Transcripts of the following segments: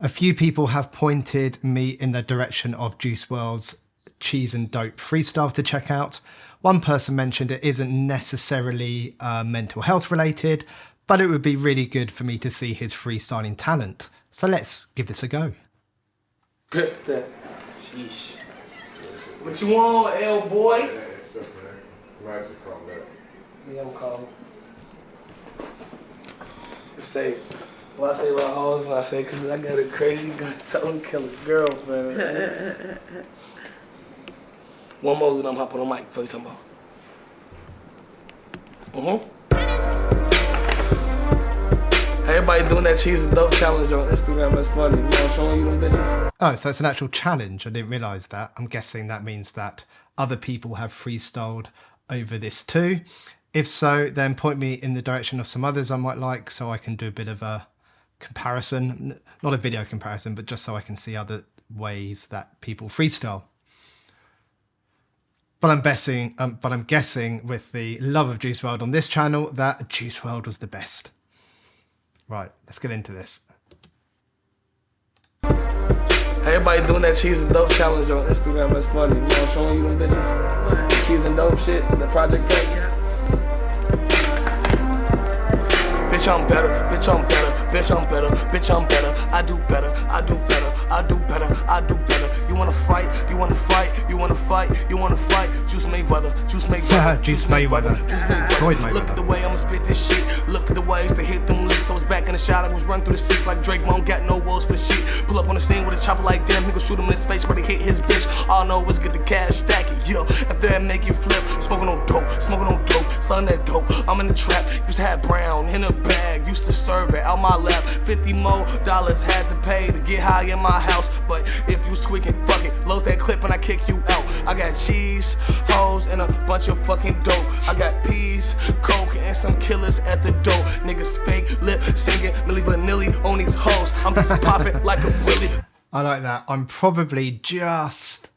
A few people have pointed me in the direction of Juice WRLD's Cheese and Dope freestyle to check out. One person mentioned it isn't necessarily mental health related, but it would be really good for me to see his freestyling talent. So let's give this a go. Grip that. Sheesh. What you want, L boy? Yeah, I'm calm. Say, when I say about hoes, and I say, cause I got a crazy gun, tell him kill his girlfriend. One more, then I'm hopping on the mic. What you talking about? Everybody doing that cheese and dope challenge on Instagram. That's funny. You know, I'm showing you them bitches. Oh, so it's an actual challenge. I didn't realise that. I'm guessing that means that other people have freestyled over this too. If so, then point me in the direction of some others I might like so I can do a bit of a comparison. Not a video comparison, but just so I can see other ways that people freestyle. But I'm guessing with the love of Juice WRLD on this channel that Juice WRLD was the best. Right, let's get into this. Everybody doing that cheese and dope challenge on Instagram. That's funny. You know, I'm showing you them bitches. What? Cheese and dope shit. The project page. Bitch, I'm better. Bitch, I'm better. Bitch, I'm better. Bitch, I'm better. I do better. I do better. I do better. I do better. You wanna fight? You wanna fight? You wanna fight? You wanna fight? Juice Mayweather. Juice Mayweather. Juice Mayweather. Floyd Mayweather. Look at the way I'ma spit this shit. Look at the ways to hit them licks. I was back in the shot. I was running through the six like Drake. Mom got no walls for shit. Pull up on the scene with a chopper like damn. He gon' shoot him in his face, ready to hit his bitch. All I know is get the cash, stack it. Yeah. After that, make it flip. Smoking on dope. Smoking on dope. Selling that dope. I'm in the trap. Used to have brown in a bag. Used to serve it out my lap. $50 more had to pay to get high in my house. But if you was tweaking, fuck it. Load that clip and I kick you out. I got cheese, hoes, and a bunch of fucking dope. I got peas, coke, and some killers at the door. Niggas fake lip singing Milli Vanilli on these hoes. I'm just popping like a willy. I like that. I'm probably just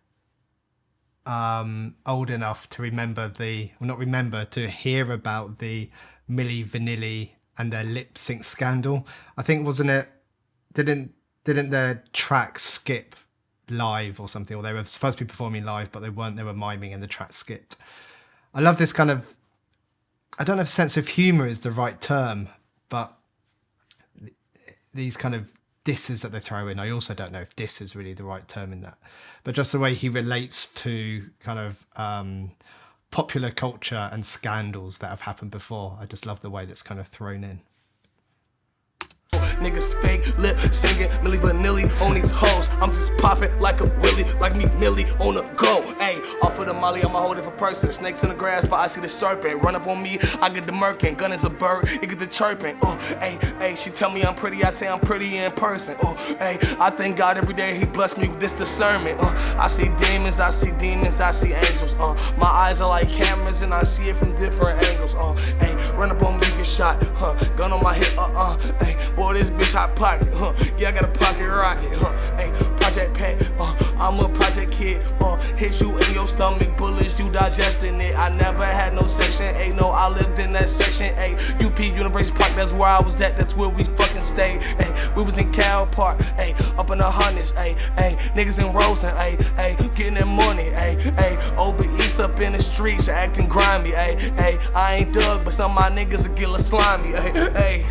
old enough to remember to hear about the Milli Vanilli and their lip sync scandal. I think, wasn't it, didn't their track skip live or something, or they were supposed to be performing live but they weren't, they were miming and the track skipped. I love this kind of, I don't know if sense of humor is the right term, but these kind of disses that they throw in. I also don't know if diss is really the right term in that, but just the way he relates to kind of popular culture and scandals that have happened before. I just love the way that's kind of thrown in. Niggas fake lip singing Milli Vanilli on these hoes. I'm just popping like a willy, like me Millie on the go. Ayy, off of the molly, I'm a whole different person. Snakes in the grass, but I see the serpent. Run up on me, I get the murking. Gun is a bird, you get the chirping. Ayy, she tell me I'm pretty, I say I'm pretty in person. Ayy, I thank God every day he blessed me with this discernment. I see demons, I see demons, I see angels. My eyes are like cameras and I see it from different angles. Ayy, run up on me, get shot. Gun on my hip, ayy, boy, this bitch hot pocket, yeah, I got a pocket rocket, hey, project pack, I'm a project kid, hit you in your stomach, bullets, you digesting it. I never had no section 8, no, I lived in that section 8, UP University Park, that's where I was at, that's where we fucking stayed, hey, we was in Cal Park, hey, up in the hundreds, hey, niggas in Rosen, hey, getting that money, hey, over east up in the streets, acting grimy, hey, I ain't Doug, but some of my niggas will get a slimy, hey,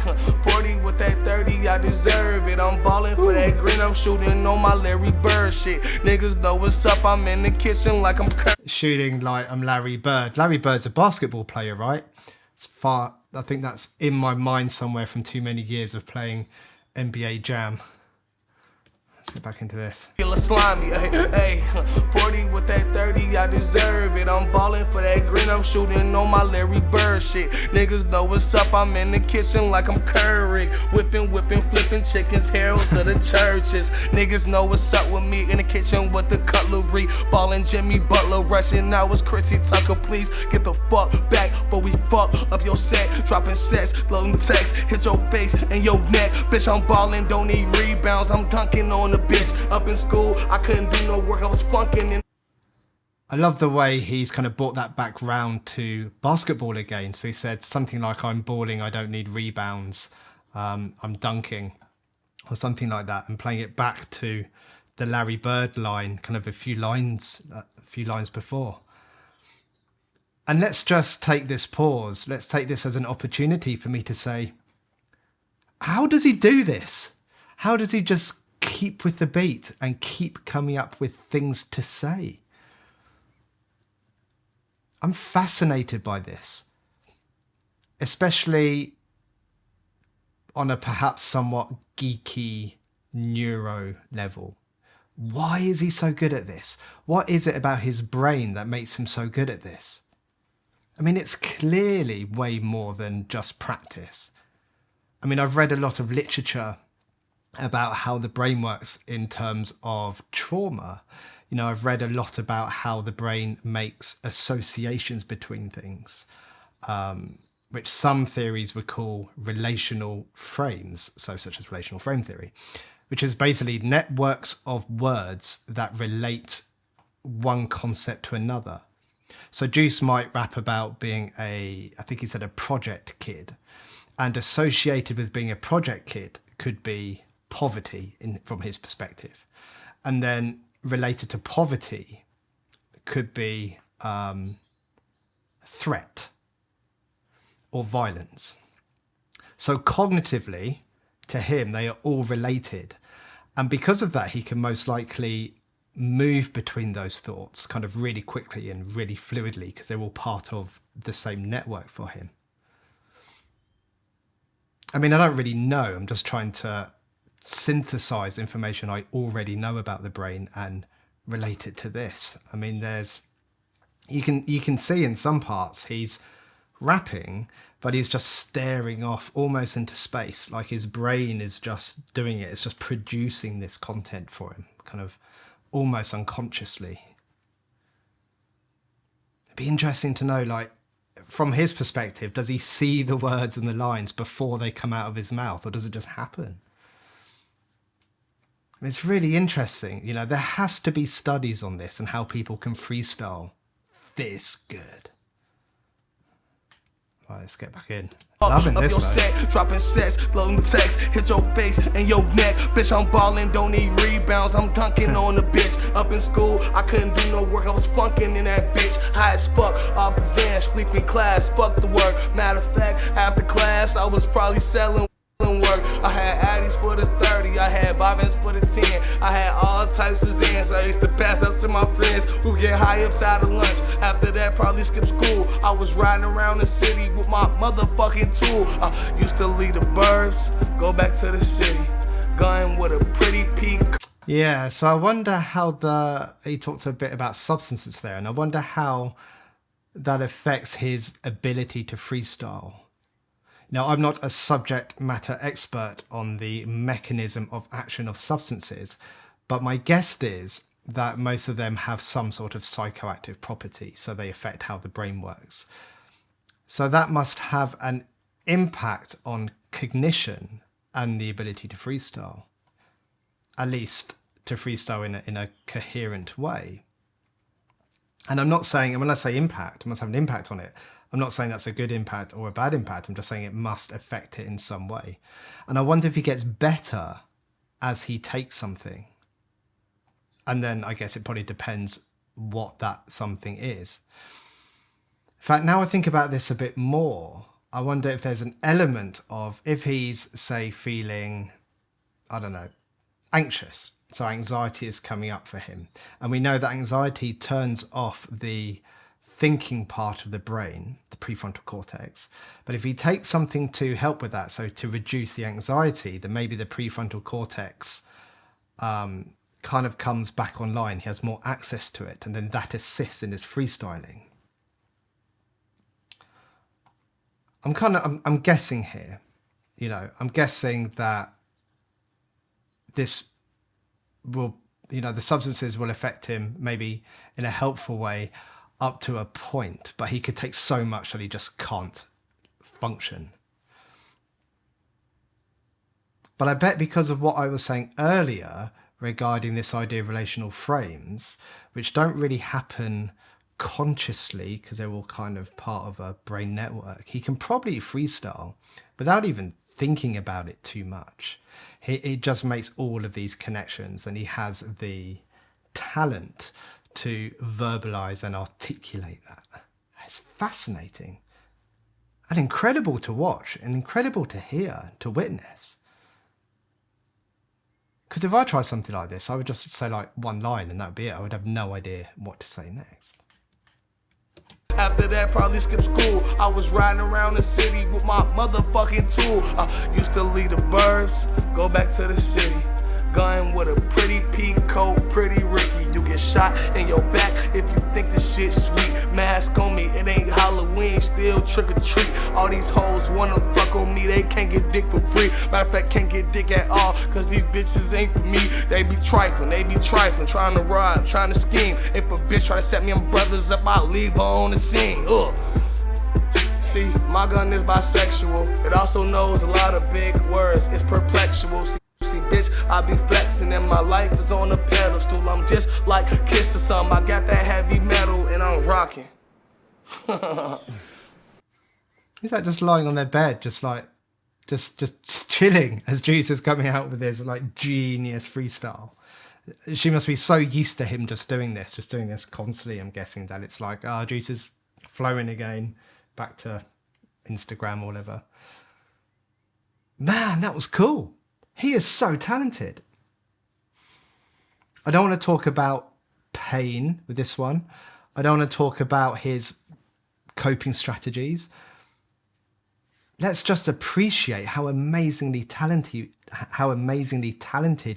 40 with that 30, I deserve it. I'm ballin' for that green, I'm shooting on my Larry Bird shit. Niggas know what's up, I'm in the kitchen like I'm shooting like I'm Larry Bird. Larry Bird's a basketball player, right? It's far, I think that's in my mind somewhere from too many years of playing NBA Jam. Let's get back into this. Slimy, hey, 40 with that 30, I deserve it. I'm ballin' for that green, I'm shooting on my Larry Bird shit. Niggas know what's up, I'm in the kitchen like I'm Keurig. Whipping, flipping chickens, heralds of the churches. Niggas know what's up with me in the kitchen with the cutlery. Ballin' Jimmy Butler, rushing now it's Chrissy Tucker. Please get the fuck back before we fuck up your set. Dropping sets, loading text, hit your face and your neck. Bitch, I'm ballin', don't need rebounds, I'm dunking on the bitch. Up in school, I couldn't do no work, I was flunking in. I love the way he's kind of brought that back round to basketball again. So he said something like, I'm balling, I don't need rebounds, I'm dunking or something like that, and playing it back to the Larry Bird line kind of a few lines before. And let's just take this pause. Let's take this as an opportunity for me to say, how does he do this? How does he just keep with the beat and keep coming up with things to say? I'm fascinated by this, especially on a perhaps somewhat geeky neuro level. Why is he so good at this? What is it about his brain that makes him so good at this? I mean, it's clearly way more than just practice. I mean, I've read a lot of literature about how the brain works in terms of trauma. You know, I've read a lot about how the brain makes associations between things, which some theories would call relational frames, so such as relational frame theory, which is basically networks of words that relate one concept to another. So Juice might rap about being I think he said a project kid, and associated with being a project kid could be poverty from his perspective. And then related to poverty could be threat or violence. So cognitively, to him, they are all related. And because of that, he can most likely move between those thoughts kind of really quickly and really fluidly because they're all part of the same network for him. I mean, I don't really know. I'm just trying to synthesize information I already know about the brain and relate it to this. I mean, you can see in some parts he's rapping, but he's just staring off almost into space, like his brain is just doing it. It's just producing this content for him, kind of almost unconsciously. It'd be interesting to know, like, from his perspective, does he see the words and the lines before they come out of his mouth, or does it just happen? It's really interesting. You know, there has to be studies on this and how people can freestyle this good. Right, let's get back in. Loving this though. Set, dropping sets, blowing text, hit your face and your neck. Bitch, I'm ballin', don't need rebounds. I'm dunking on the bitch. Up in school, I couldn't do no work. I was funkin' in that bitch. High as fuck, off the Zan, sleep in class. Fuck the work. Matter of fact, after class, I was probably selling work. I had Addies for the 30, I had Bobbins for the 10. I had all types of Zans. I used to pass up to my friends who get high ups out of lunch. After that, probably skip school. I was riding around the city with my motherfucking tool. I used to leave the burbs, go back to the city, gun with a pretty peak. Yeah, so I wonder how he talked a bit about substances there, and I wonder how that affects his ability to freestyle. Now, I'm not a subject matter expert on the mechanism of action of substances, but my guess is that most of them have some sort of psychoactive property, so they affect how the brain works. So that must have an impact on cognition and the ability to freestyle, at least to freestyle in a coherent way. And I'm not saying, when I say impact, it must have an impact on it. I'm not saying that's a good impact or a bad impact. I'm just saying it must affect it in some way. And I wonder if he gets better as he takes something. And then I guess it probably depends what that something is. In fact, now I think about this a bit more, I wonder if there's an element of, if he's, say, feeling, I don't know, anxious. So anxiety is coming up for him. And we know that anxiety turns off the thinking part of the brain, the prefrontal cortex. But if he takes something to help with that, so to reduce the anxiety, then maybe the prefrontal cortex kind of comes back online. He has more access to it, and then that assists in his freestyling. I'm guessing here, you know, I'm guessing that this will, you know, the substances will affect him maybe in a helpful way up to a point, but he could take so much that he just can't function. But I bet because of what I was saying earlier regarding this idea of relational frames, which don't really happen consciously because they're all kind of part of a brain network, he can probably freestyle without even thinking about it too much. He just makes all of these connections, and he has the talent to verbalize and articulate that. It's fascinating and incredible to watch and incredible to hear, to witness. Because if I try something like this, I would just say like one line and that would be it. I would have no idea what to say next. After that, probably skip school. I was riding around the city with my motherfucking tool. Used to leave the burbs, go back to the city. Gun with a pretty peacoat, pretty Ricky. You get shot in your back if you think this shit sweet. Mask on me, it ain't Halloween, still trick or treat. All these hoes wanna fuck on me, they can't get dick for free. Matter of fact, can't get dick at all, cause these bitches ain't for me. They be trifling, trying to ride, trying to scheme. If a bitch try to set me on brothers up, I'll leave her on the scene. See, my gun is bisexual. It also knows a lot of big words, it's perplexual. See, bitch, I be flexing and my life is on a pedestal. I'm just like Kiss or something. I got that heavy metal and I'm rocking. He's like just lying on their bed, just chilling as Juice is coming out with his like genius freestyle. She must be so used to him just doing this constantly. I'm guessing that it's like, Juice is flowing again, back to Instagram or whatever. Man, that was cool. He is so talented. I don't want to talk about pain with this one. I don't want to talk about his coping strategies. Let's just appreciate how amazingly talented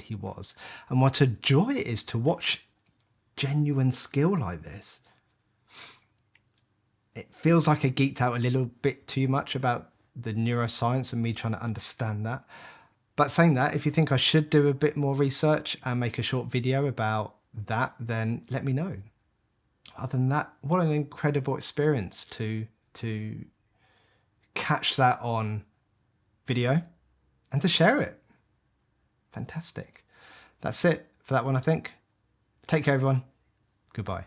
he was, and what a joy it is to watch genuine skill like this. It feels like I geeked out a little bit too much about the neuroscience and me trying to understand that. But saying that, if you think I should do a bit more research and make a short video about that, then let me know. Other than that, what an incredible experience to catch that on video and to share it. Fantastic. That's it for that one, I think. Take care, everyone. Goodbye.